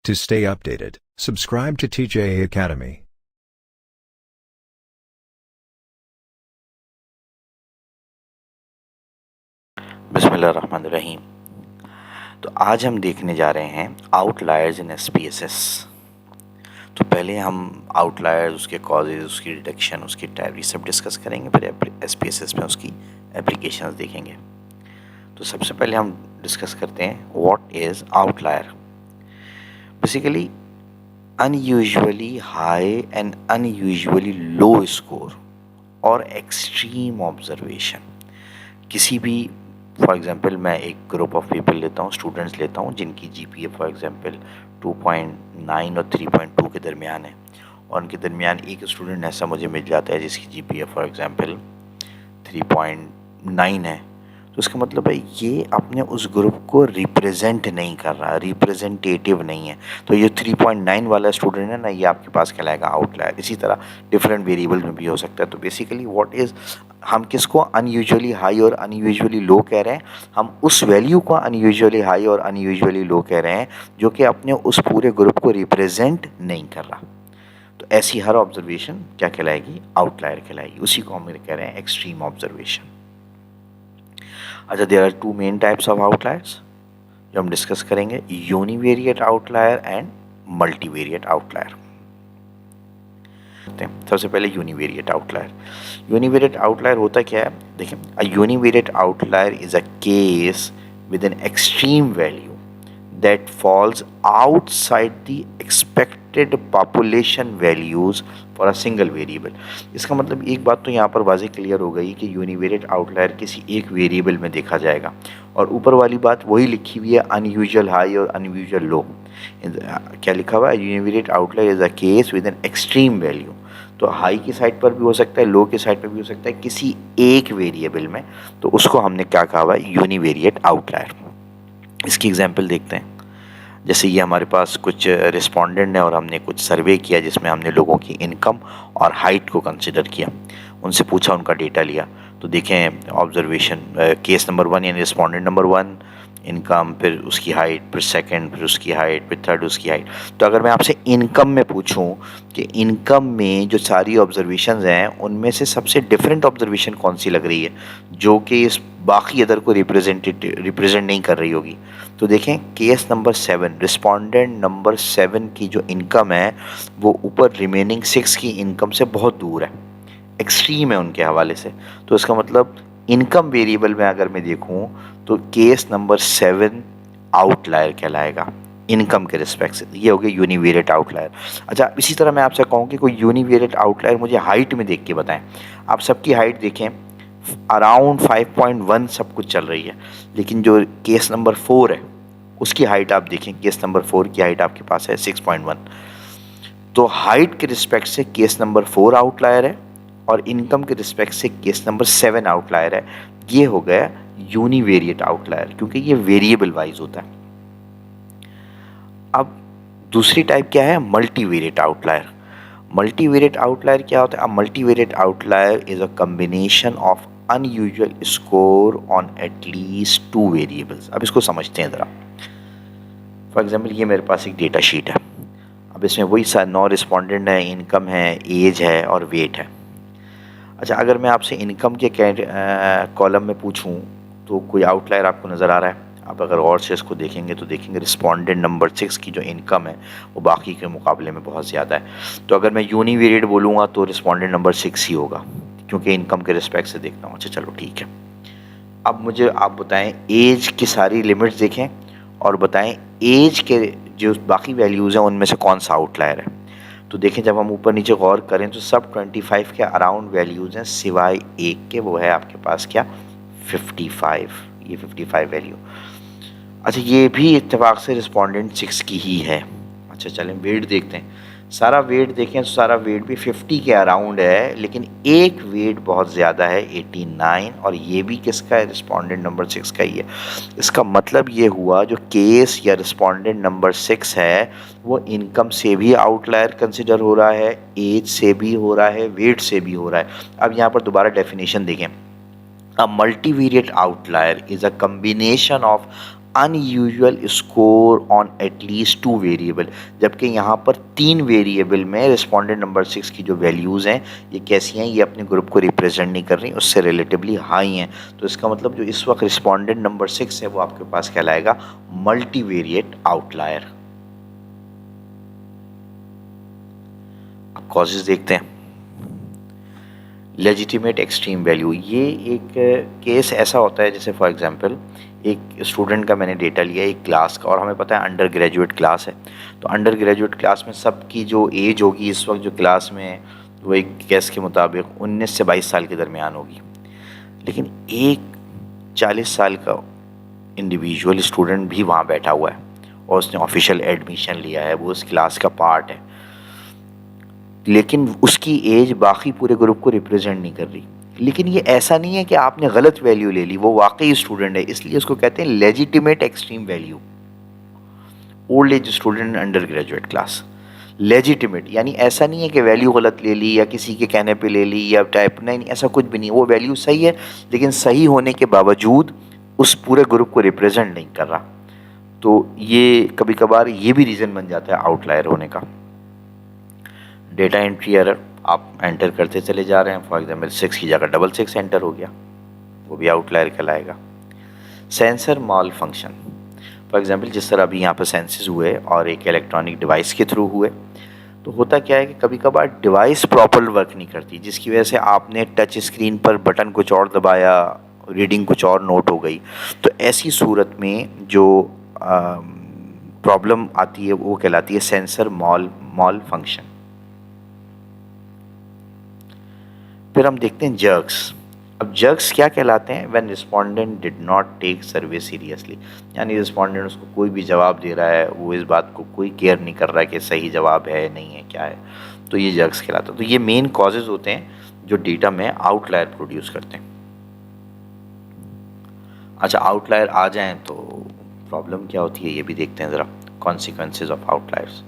To stay updated, subscribe to TJA Academy. बिस्मिल्लाहिर्रहमानिर्रहीम। तो आज हम देखने जा रहे हैं आउटलायर्स इन एसपीएसएस। तो पहले हम आउटलायर्स, उसके कॉजेज, उसकी डिटेक्शन, उसकी टाइप, ये सब डिस्कस करेंगे। फिर एसपीएसएस में उसकी एप्लीकेशंस देखेंगे। तो सबसे पहले हम डिस्कस करते हैं what is outlier. Basically unusually high and unusually low score और एक्सट्रीम ऑब्जर्वेशन। किसी भी, फॉर एग्जांपल मैं एक ग्रुप ऑफ पीपल लेता हूँ, स्टूडेंट्स लेता हूँ जिनकी जीपीए फॉर एग्जांपल 2.9 और 3.2 के दरमियान है, और उनके दरमियान एक स्टूडेंट ऐसा मुझे मिल जाता है जिसकी जीपीए फॉर एग्जांपल 3.9 है। तो इसका मतलब है ये अपने उस ग्रुप को रिप्रेजेंट नहीं कर रहा, रिप्रेजेंटेटिव नहीं है। तो ये 3.9 वाला स्टूडेंट है ना, ये आपके पास कहलाएगा आउटलायर। इसी तरह डिफरेंट वेरिएबल में भी हो सकता है। तो बेसिकली व्हाट इज़, हम किसको अनयूजुअली हाई और अनयूजुअली लो कह रहे हैं? हम उस वैल्यू को अनयूजुअली हाई और अनयूजुअली लो कह रहे हैं जो कि अपने उस पूरे ग्रुप को रिप्रेजेंट नहीं कर रहा। तो ऐसी हर ऑब्जर्वेशन क्या कहलाएगी? आउटलायर कहलाएगी। उसी को हम कह रहे हैं एक्सट्रीम ऑब्जर्वेशन। अच्छा, there are two main types of outliers जो हम डिस्कस करेंगे, univariate outlier and multivariate outlier. सबसे पहले यूनिवेरिएट आउटलायर। यूनिवेरिएट आउटलायर होता क्या है? देखिए, a univariate outlier is a case with an extreme value that falls outside the expected population values for a single variable। इसका मतलब एक बात तो यहाँ पर वाज़ेह क्लियर हो गई कि यूनिवेरिएट आउटलायर किसी एक वेरिएबल में देखा जाएगा, और ऊपर वाली बात वही लिखी हुई है, अनयूजुअल हाई और अनयूजुअल लो। क्या लिखा हुआ है? Univariate outlier is a case with an extreme value. तो हाई की साइड पर भी हो सकता है, लो की साइड पर भी हो सकता है, किसी एक वेरिएबल में। तो उसको हमने क्या कहा हुआ है? Univariate outlier. इसकी एग्जांपल देखते हैं। जैसे ये हमारे पास कुछ रिस्पोंडेंट हैं और हमने कुछ सर्वे किया जिसमें हमने लोगों की इनकम और हाइट को कंसिडर किया, उनसे पूछा, उनका डेटा लिया। तो देखें ऑब्जर्वेशन, केस नंबर 1 यानी रिस्पोंडेंट नंबर 1, इनकम, फिर उसकी हाइट, फिर सेकंड, फिर उसकी हाइट, फिर थर्ड उसकी हाइट। तो अगर मैं आपसे इनकम में पूछूं कि इनकम में जो सारी ऑब्जर्वेशंस हैं उनमें से सबसे डिफरेंट ऑब्जर्वेशन कौन सी लग रही है जो कि इस बाकी अदर को रिप्रेजेंट नहीं कर रही होगी, तो देखें केस नंबर 7, रिस्पोंडेंट नंबर 7 की जो इनकम है वो ऊपर रिमेनिंग 6 की इनकम से बहुत दूर है, एक्सट्रीम है उनके हवाले से। तो इसका मतलब इनकम वेरिएबल में अगर मैं देखूं तो केस नंबर 7 आउटलायर कहलाएगा इनकम के रिस्पेक्ट से। ये हो गया यूनिवेरिएट आउटलायर। अच्छा, इसी तरह मैं आपसे कहूँ कि कोई यूनिवेरिएट आउटलायर मुझे हाइट में देख के बताएं। आप सबकी हाइट देखें, अराउंड 5.1 सब कुछ चल रही है, लेकिन जो केस नंबर 4 है उसकी हाइट आप देखें, केस नंबर 4 की हाइट आपके पास है 6.1। तो हाइट के रिस्पेक्ट से केस नंबर 4 आउटलायर है और इनकम के रिस्पेक्ट से केस नंबर 7 आउटलायर है। ये हो गया यूनिवेरिएट आउटलायर, क्योंकि ये वेरिएबल वाइज होता है। अब दूसरी टाइप क्या है? Multivariate outlier. मल्टीवेरिएट आउटलायर क्या होता है? A multivariate outlier is a combination of unusual score on at least 2 variables. अब इसको समझते हैं ज़रा। फॉर एग्जांपल ये मेरे पास एक डेटा शीट है। अब इसमें वही 9 रिस्पोंडेंट है, इनकम है, एज है और वेट है। अच्छा, अगर मैं आपसे इनकम के कॉलम में पूछूं तो कोई आउटलायर आपको नज़र आ रहा है? आप अगर गौर से इसको देखेंगे तो देखेंगे रिस्पोंडेंट नंबर 6 की जो इनकम है वो बाकी के मुकाबले में बहुत ज़्यादा है। तो अगर मैं यूनिवेरिएट बोलूँगा तो रिस्पोंडेंट नंबर 6 ही होगा, क्योंकि इनकम के रिस्पेक्ट से देखता हूँ। अच्छा चलो ठीक है। अब मुझे आप बताएं, एज की सारी लिमिट्स देखें और बताएं एज के जो बाकी वैल्यूज़ हैं उनमें से कौन सा आउटलायर है। तो देखें, जब हम ऊपर नीचे गौर करें तो सब 25 के अराउंड वैल्यूज़ हैं, सिवाय एक के, वो है आपके पास क्या? 55। ये 55 वैल्यू। अच्छा, ये भी इत्तेफाक से रिस्पोंडेंट 6 की ही है। अच्छा चलें वेट देखते हैं। सारा वेट देखें तो सारा वेट भी 50 के अराउंड है, लेकिन एक वेट बहुत ज़्यादा है 89, और ये भी किसका है? रिस्पोंडेंट नंबर 6 का ही है। इसका मतलब ये हुआ जो केस या रिस्पोंडेंट नंबर 6 है वो इनकम से भी आउटलायर कंसिडर हो रहा है, एज से भी हो रहा है, वेट से भी हो रहा है। अब यहाँ पर दोबारा डेफिनेशन देखें। A multivariate outlier is a combination of unusual score on at least 2 variable, जबकि यहाँ पर 3 वेरिएबल में रिस्पोंडेंट नंबर 6 की जो वैल्यूज़ हैं ये कैसी हैं, ये अपने ग्रुप को रिप्रेजेंट नहीं कर रही, उससे रिलेटिवली हाई हैं। तो इसका मतलब जो इस वक्त रिस्पोंडेंट नंबर 6 है वो आपके पास कहलाएगा मल्टीवेरिएट आउटलायर। अब कॉजेज देखते हैं। लेजिटिमेट एक्सट्रीम वैल्यू, ये एक केस ऐसा होता है जैसे फॉर एग्जांपल एक स्टूडेंट का मैंने डेटा लिया एक क्लास का, और हमें पता है अंडर ग्रेजुएट क्लास है, तो अंडर ग्रेजुएट क्लास में सबकी जो एज होगी इस वक्त जो क्लास में है वो एक केस के मुताबिक 19 से 22 साल के दरमियान होगी। लेकिन एक 40 साल का इंडिविजुअल स्टूडेंट भी वहाँ बैठा हुआ है और उसने ऑफिशियल एडमिशन लिया है, वो उस क्लास का पार्ट है, लेकिन उसकी एज बाकी पूरे ग्रुप को रिप्रेजेंट नहीं कर रही। लेकिन ये ऐसा नहीं है कि आपने गलत वैल्यू ले ली, वो वाकई स्टूडेंट है, इसलिए उसको कहते हैं legitimate extreme value. Old age student under graduate class, legitimate यानी ऐसा नहीं है कि वैल्यू गलत ले ली या किसी के कहने पे ले ली या टाइप, नहीं ऐसा कुछ भी नहीं, वो वैल्यू सही है लेकिन सही होने के बावजूद उस पूरे ग्रुप को रिप्रेजेंट नहीं कर रहा। तो ये कभी कभार ये भी रीज़न बन जाता है आउटलायर होने का। डेटा एंट्री एरर, आप एंटर करते चले जा रहे हैं, फॉर एग्जांपल 6 की जगह 666 एंटर हो गया, वो भी आउटलायर कहलाएगा। Sensor mall function, for example जिस तरह अभी यहाँ पर सेंसेस हुए और एक इलेक्ट्रॉनिक डिवाइस के थ्रू हुए, तो होता क्या है कि कभी कभार डिवाइस प्रॉपर वर्क नहीं करती, जिसकी वजह से आपने टच स्क्रीन पर बटन कुछ और दबाया, रीडिंग कुछ और नोट हो गई। तो ऐसी सूरत में जो प्रॉब्लम आती है वो कहलाती है सेंसर मॉल फंक्शन। फिर हम देखते हैं जर्क्स। अब जर्क्स क्या कहलाते हैं? When respondent did not take survey seriously, यानी रिस्पोंडेंट उसको कोई भी जवाब दे रहा है, वो इस बात को कोई केयर नहीं कर रहा है कि सही जवाब है नहीं है क्या है, तो ये जर्क्स कहलाता है। तो ये मेन कॉजेज होते हैं जो डेटा में आउटलायर प्रोड्यूस करते हैं। अच्छा, आउटलायर आ जाएं तो प्रॉब्लम क्या होती है ये भी देखते हैं ज़रा। Consequences of outliers,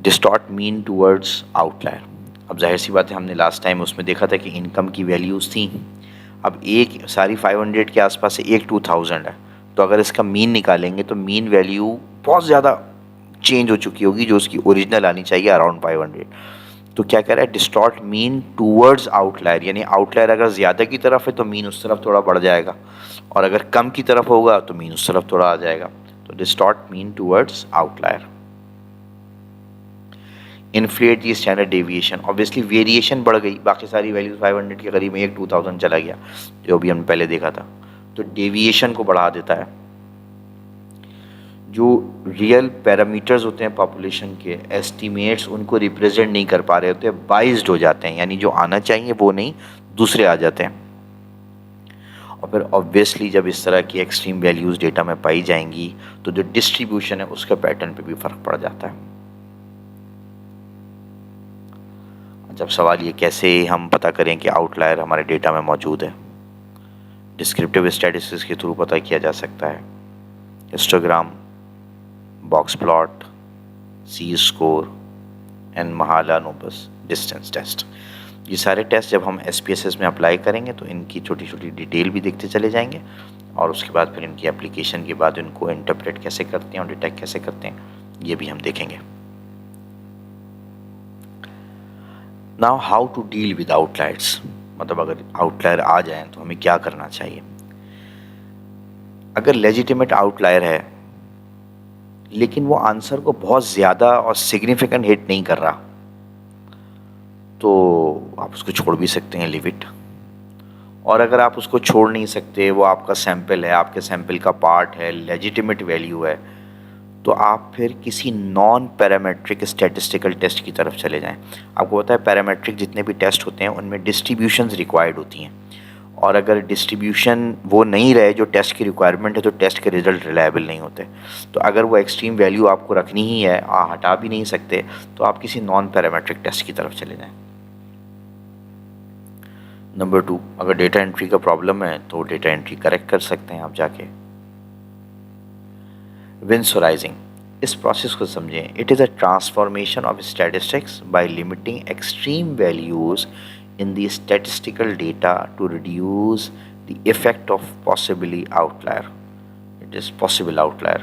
distort mean towards outlier. अब जाहिर सी बात है, हमने लास्ट टाइम उसमें देखा था कि इनकम की वैल्यूज़ थी। अब एक सारी 500 के आसपास से एक 2000 है, तो अगर इसका मीन निकालेंगे तो मीन वैल्यू बहुत ज़्यादा चेंज हो चुकी होगी, जो उसकी ओरिजिनल आनी चाहिए अराउंड 500। तो क्या कह रहा है? डिस्टॉर्ट मीन टूवर्ड्स आउटलायर, यानी आउटलायर अगर ज़्यादा की तरफ है तो मीन उस तरफ थोड़ा बढ़ जाएगा, और अगर कम की तरफ होगा तो मीन उस तरफ थोड़ा आ जाएगा। तो distort mean towards outlier. Inflate दी स्टैंडर्ड डेविएशन, ऑब्वियसली वेरिएशन बढ़ गई, बाकी सारी वैल्यूज 500 के करीब में एक 2000 चला गया जो भी हमने पहले देखा था, तो डेविएशन को बढ़ा देता है। जो रियल पैरामीटर्स होते हैं पॉपुलेशन के, एस्टीमेट्स उनको रिप्रेजेंट नहीं कर पा रहे होते, बाइज्ड हो जाते हैं, यानी जो आना चाहिए वो नहीं, दूसरे आ जाते हैं। और फिर ऑब्वियसली जब इस तरह की एक्सट्रीम वैल्यूज़ डेटा में पाई जाएंगी तो जो डिस्ट्रीब्यूशन है उसके पैटर्न पे भी फ़र्क पड़ जाता है। जब सवाल ये कैसे हम पता करें कि आउटलायर हमारे डेटा में मौजूद है? डिस्क्रिप्टिव स्टैटिस्टिक्स के थ्रू पता किया जा सकता है। Histogram, box plot, z score and Mahalanobis distance test, ये सारे टेस्ट जब हम SPSS में अप्लाई करेंगे तो इनकी छोटी छोटी डिटेल भी देखते चले जाएंगे, और उसके बाद फिर इनकी एप्लीकेशन के बाद इनको इंटरप्रेट कैसे करते हैं और डिटेक्ट कैसे करते हैं ये भी हम देखेंगे। Now how to deal with outliers, मतलब अगर आउटलायर आ जाए तो हमें क्या करना चाहिए? अगर लेजिटिमेट आउटलायर है लेकिन वो आंसर को बहुत ज़्यादा और सिग्निफिकेंट हिट नहीं कर रहा, तो आप उसको छोड़ भी सकते हैं, लिव इट। और अगर आप उसको छोड़ नहीं सकते, वो आपका सैंपल है, आपके सैंपल का पार्ट है, लेजिटिमेट वैल्यू है, तो आप फिर किसी नॉन पैरामेट्रिक स्टैटिस्टिकल टेस्ट की तरफ चले जाएं। आपको पता है पैरामेट्रिक जितने भी टेस्ट होते हैं उनमें डिस्ट्रीब्यूशंस रिक्वायर्ड होती हैं, और अगर डिस्ट्रीब्यूशन वो नहीं रहे जो टेस्ट की रिक्वायरमेंट है तो टेस्ट के रिजल्ट रिलायबल नहीं होते। तो अगर वो एक्सट्रीम वैल्यू आपको रखनी ही है, हटा भी नहीं सकते, तो आप किसी नॉन पैरामेट्रिक टेस्ट की तरफ चले जाएँ। नंबर 2, अगर डेटा एंट्री का प्रॉब्लम है तो डेटा एंट्री करेक्ट कर सकते हैं आप जाके। विंसोराइजिंग, इस प्रोसेस को समझें। It is a transformation of statistics by limiting extreme values in the statistical data to reduce the effect of possibly outlier. largest possible outlier।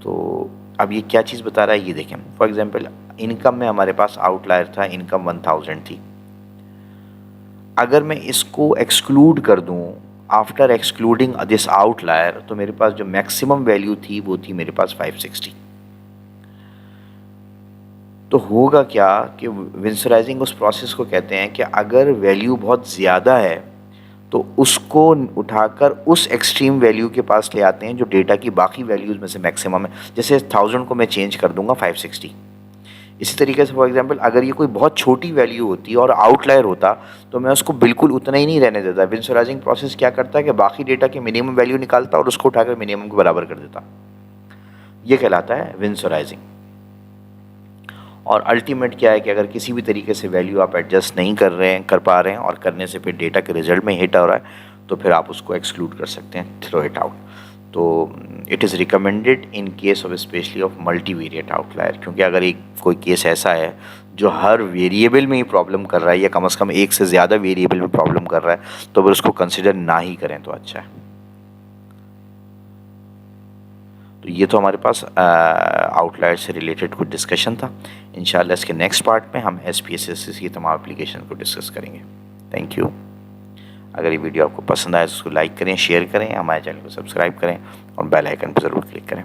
तो अब ये क्या चीज़ बता रहा है ये देखें। फॉर एग्जांपल इनकम में हमारे पास आउटलायर था, इनकम 1000 थी। अगर मैं इसको एक्सक्लूड कर दूं आफ्टर एक्सक्लूडिंग दिस आउटलायर, तो मेरे पास जो मैक्सिमम वैल्यू थी वो थी मेरे पास 560। तो होगा क्या कि विंसराइजिंग उस प्रोसेस को कहते हैं कि अगर वैल्यू बहुत ज़्यादा है तो उसको उठाकर उस एक्सट्रीम वैल्यू के पास ले आते हैं जो डेटा की बाकी वैल्यूज़ में से मैक्सिमम है। जैसे 1000 को मैं चेंज कर दूंगा 560। इसी तरीके से फॉर एग्जांपल अगर ये कोई बहुत छोटी वैल्यू होती और आउटलायर होता तो मैं उसको बिल्कुल उतना ही नहीं रहने देता। विंसराइजिंग प्रोसेस क्या करता है कि बाकी डेटा की मिनिमम वैल्यू निकालता और उसको उठाकर मिनिमम के बराबर कर देता। ये कहलाता है विंसराइजिंग। और अल्टीमेट क्या है कि अगर किसी भी तरीके से वैल्यू आप एडजस्ट नहीं कर पा रहे हैं और करने से फिर डेटा के रिजल्ट में हिट हो रहा है तो फिर आप उसको एक्सक्लूड कर सकते हैं, थ्रो इट आउट। तो it is recommended in case of specially of multivariate outlier, क्योंकि अगर एक कोई केस ऐसा है जो हर वेरिएबल में ही प्रॉब्लम कर रहा है या कम से कम एक से ज़्यादा वेरिएबल में प्रॉब्लम कर रहा है तो अगर उसको कंसिडर ना ही करें तो अच्छा है। तो ये तो हमारे पास आउटलायर से रिलेटेड कुछ डिस्कशन था। इंशाल्लाह इसके नेक्स्ट पार्ट में हम SPSS की तमाम एप्लीकेशन को डिस्कस करेंगे। Thank you. अगर ये वीडियो आपको पसंद आए तो उसको लाइक करें, शेयर करें, हमारे चैनल को सब्सक्राइब करें और बेल आइकन पर ज़रूर क्लिक करें।